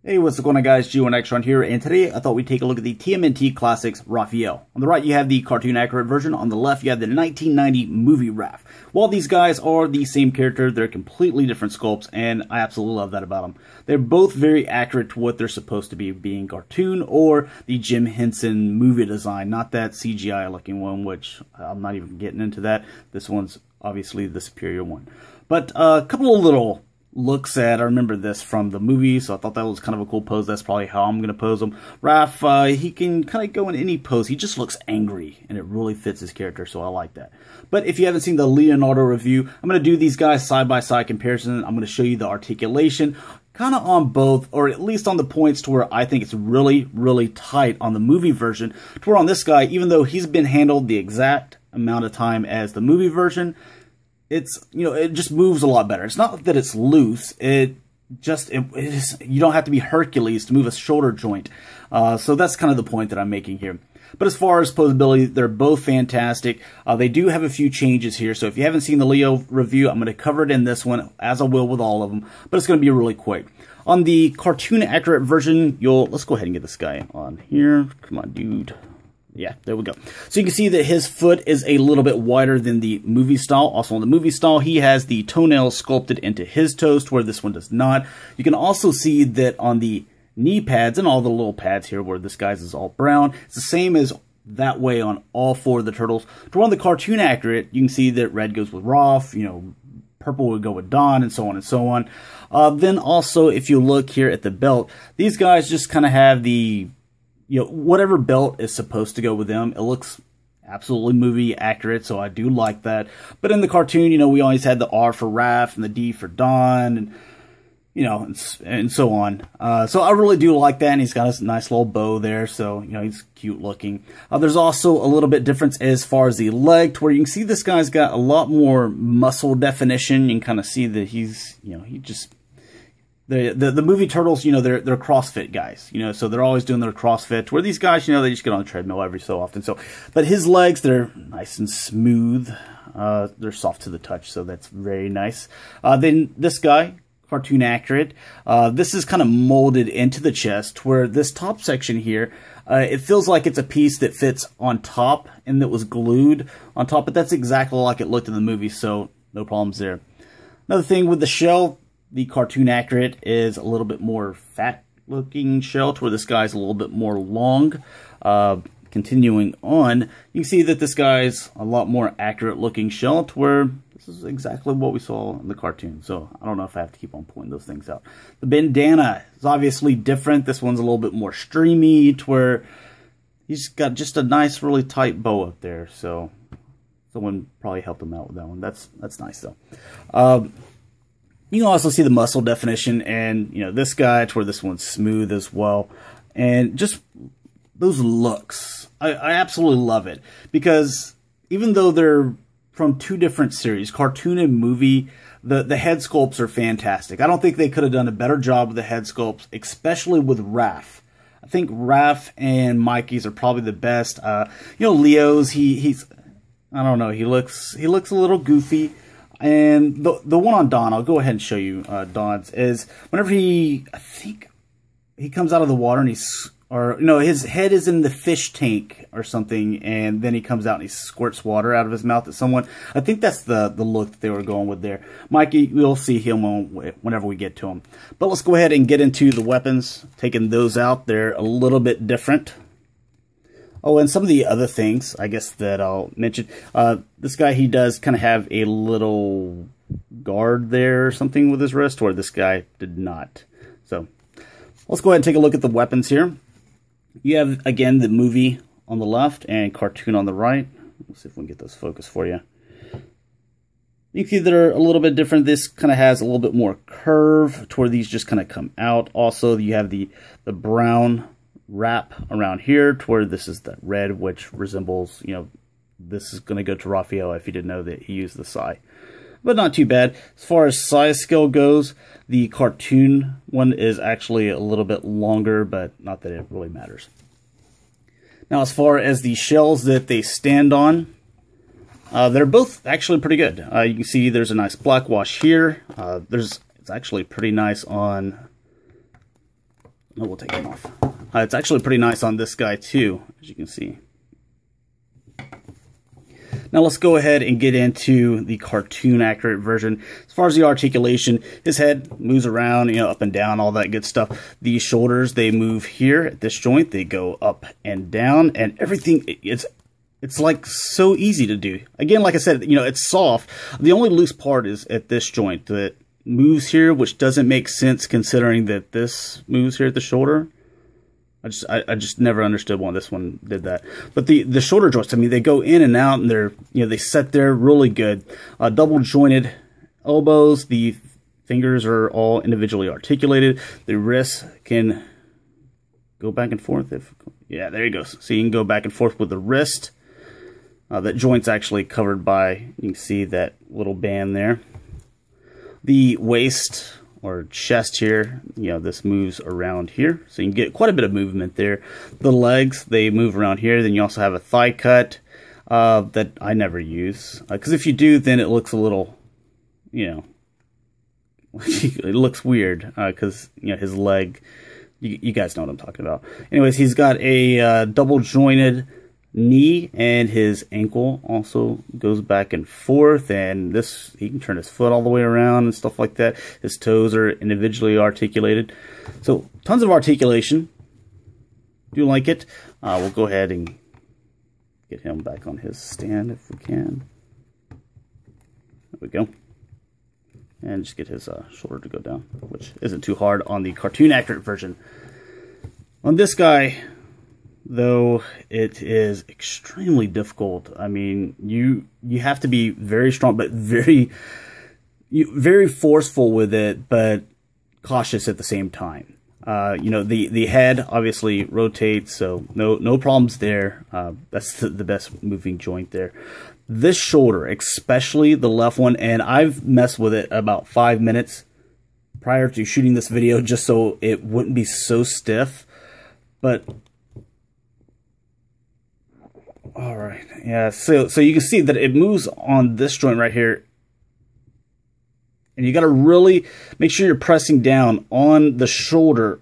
Hey, what's going on guys, G1Xtron here, and today I thought we'd take a look at the TMNT Classics Raphael. On the right you have the cartoon accurate version, on the left you have the 1990 movie Raph. While these guys are the same character, they're completely different sculpts, and I absolutely love that about them. They're both very accurate to what they're supposed to be, being cartoon or the Jim Henson movie design, not that CGI looking one, which I'm not even getting into that. This one's obviously the superior one. But a couple of little looks at, I remember this from the movie, so I thought that was kind of a cool pose. That's probably how I'm going to pose him. Raph, he can kind of go in any pose. He just looks angry, and it really fits his character, so I like that. But if you haven't seen the Leonardo review, I'm going to do these guys side-by-side comparison. I'm going to show you the articulation, kind of on both, or at least on the points to where I think it's really, really tight on the movie version, to where on this guy, even though he's been handled the exact amount of time as the movie version, it's, you know, it just moves a lot better. It's not that it's loose. It is, you don't have to be Hercules to move a shoulder joint. So that's kind of the point that I'm making here. But as far as posability, they're both fantastic. They do have a few changes here. So if you haven't seen the Leo review, I'm going to cover it in this one, as I will with all of them. But it's going to be really quick. On the cartoon accurate version, let's go ahead and get this guy on here. Come on, dude. Yeah, there we go. So you can see that his foot is a little bit wider than the movie style. Also in the movie style, he has the toenails sculpted into his toes, where this one does not. You can also see that on the knee pads and all the little pads here, where this guy's is all brown, it's the same as that way on all four of the turtles. To run the cartoon accurate, you can see that red goes with Raph, you know, purple would go with Don, and so on and so on. Then also, if you look here at the belt, these guys just kind of have the, you know, whatever belt is supposed to go with them. It looks absolutely movie accurate, so I do like that. But in the cartoon, you know, we always had the R for Raph and the D for Don, and, you know, and so on. So I really do like that, and he's got a nice little bow there, so, you know, he's cute looking. There's also a little bit difference as far as the leg, to where you can see this guy's got a lot more muscle definition. You can kind of see that he's, you know, he just... The movie turtles, you know, they're CrossFit guys, you know, so they're always doing their CrossFit, where these guys, you know, they just get on the treadmill every so often. So, but his legs, they're nice and smooth. They're soft to the touch, so that's very nice. Then this guy, cartoon accurate, this is kind of molded into the chest, where this top section here, it feels like it's a piece that fits on top and that was glued on top, but that's exactly like it looked in the movie, so no problems there. Another thing with the shell, the cartoon accurate is a little bit more fat looking shell, to where this guy's a little bit more long. Continuing on, you can see that this guy's a lot more accurate looking shell, to where this is exactly what we saw in the cartoon. So I don't know if I have to keep on pointing those things out. The bandana is obviously different. This one's a little bit more streamy, to where he's got just a nice, really tight bow up there. So someone probably helped him out with that one. That's nice though. You can also see the muscle definition, and, you know, this guy, to where this one's smooth as well. And just those looks, I absolutely love it. Because even though they're from two different series, cartoon and movie, the head sculpts are fantastic. I don't think they could have done a better job with the head sculpts, especially with Raph. I think Raph and Mikey's are probably the best. You know, Leo's, he's, I don't know, he looks a little goofy. And the one on Don, I'll go ahead and show you Don's, is whenever I think he comes out of the water and his head is in the fish tank or something, and then he comes out and he squirts water out of his mouth at someone. I think that's the look that they were going with there. Mikey, we'll see him whenever we get to him. But let's go ahead and get into the weapons. Taking those out, they're a little bit different. Oh, and some of the other things, I guess, that I'll mention. This guy, he does kind of have a little guard there or something with his wrist, where this guy did not. So, let's go ahead and take a look at the weapons here. You have, again, the movie on the left and cartoon on the right. Let's see if we can get those focused for you. You can see they're a little bit different. This kind of has a little bit more curve, to where these just kind of come out. Also, you have the brown wrap around here, to where this is the red, which resembles, you know, this is going to go to Raphael if you didn't know that he used the Psy. But not too bad. As far as size scale goes, the cartoon one is actually a little bit longer, but not that it really matters. Now, as far as the shells that they stand on, they're both actually pretty good. You can see there's a nice black wash here. It's actually pretty nice on we'll take him off. It's actually pretty nice on this guy too, as you can see. Now let's go ahead and get into the cartoon accurate version. As far as the articulation, his head moves around, you know, up and down, all that good stuff. The shoulders, they move here at this joint. They go up and down, and everything, it's like so easy to do. Again, like I said, you know, it's soft. The only loose part is at this joint that moves here, which doesn't make sense considering that this moves here at the shoulder. I just never understood why this one did that. But the shoulder joints, I mean, they go in and out, and they're, you know, they set there really good. Double jointed elbows. The fingers are all individually articulated. The wrists can go back and forth. Yeah, there you go. So you can go back and forth with the wrist. That joint's actually covered by, you can see that little band there. The waist or chest here, you know, this moves around here, so you can get quite a bit of movement there. The legs, they move around here. Then you also have a thigh cut that I never use, because if you do, then it looks a little, you know, it looks weird, because, you know, his leg, you guys know what I'm talking about. Anyways, he's got a double jointed knee, and his ankle also goes back and forth, and this, he can turn his foot all the way around and stuff like that. His toes are individually articulated, so tons of articulation. Do like it. We'll go ahead and get him back on his stand if we can. There we go. And just get his shoulder to go down, which isn't too hard on the cartoon accurate version. On this guy, though, it is extremely difficult. I mean, you have to be very strong, but very forceful with it, but cautious at the same time. You know, the head obviously rotates, so no problems there. That's the best moving joint there. This shoulder, especially the left one, and I've messed with it about 5 minutes prior to shooting this video just so it wouldn't be so stiff, but all right, yeah, so you can see that it moves on this joint right here, and you got to really make sure you're pressing down on the shoulder.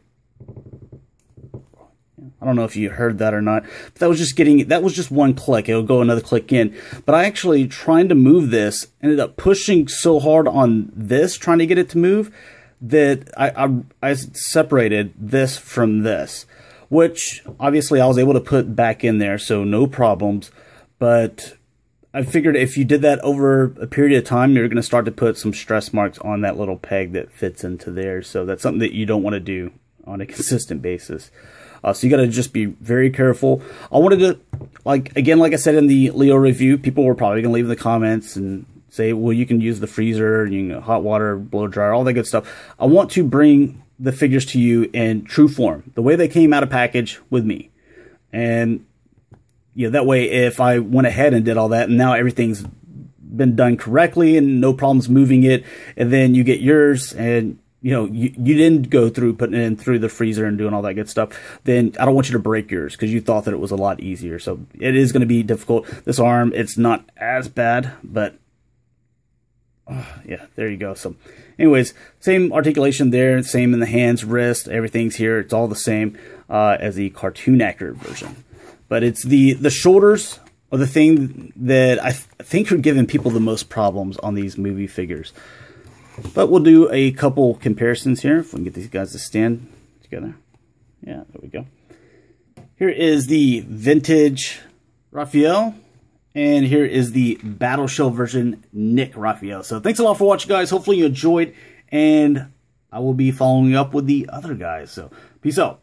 I don't know if you heard that or not, but that was just one click. It'll go another click in, but I actually, trying to move this, ended up pushing so hard on this, trying to get it to move, that I separated this from this, which obviously I was able to put back in there, so no problems. But I figured if you did that over a period of time, you're going to start to put some stress marks on that little peg that fits into there. So that's something that you don't want to do on a consistent basis. So you got to just be very careful. I wanted to, like I said in the Leo review, people were probably going to leave in the comments and say, well, you can use the freezer, you can hot water, blow dryer, all that good stuff. I want to bring the figures to you in true form, the way they came out of package with me. And, you know, that way, if I went ahead and did all that, and now everything's been done correctly and no problems moving it, and then you get yours, and, you know, you didn't go through putting it in through the freezer and doing all that good stuff, then I don't want you to break yours because you thought that it was a lot easier. So it is going to be difficult. This arm, it's not as bad, but yeah, there you go. So anyways, same articulation there, same in the hands, wrist, everything's here. It's all the same as the cartoon accurate version. But it's the shoulders are the thing that I think are giving people the most problems on these movie figures. But we'll do a couple comparisons here if we can get these guys to stand together. Yeah, there we go. Here is the vintage Raphael, and here is the Battle Shell version Nick Raphael. So thanks a lot for watching, guys. Hopefully you enjoyed, and I will be following up with the other guys. So peace out.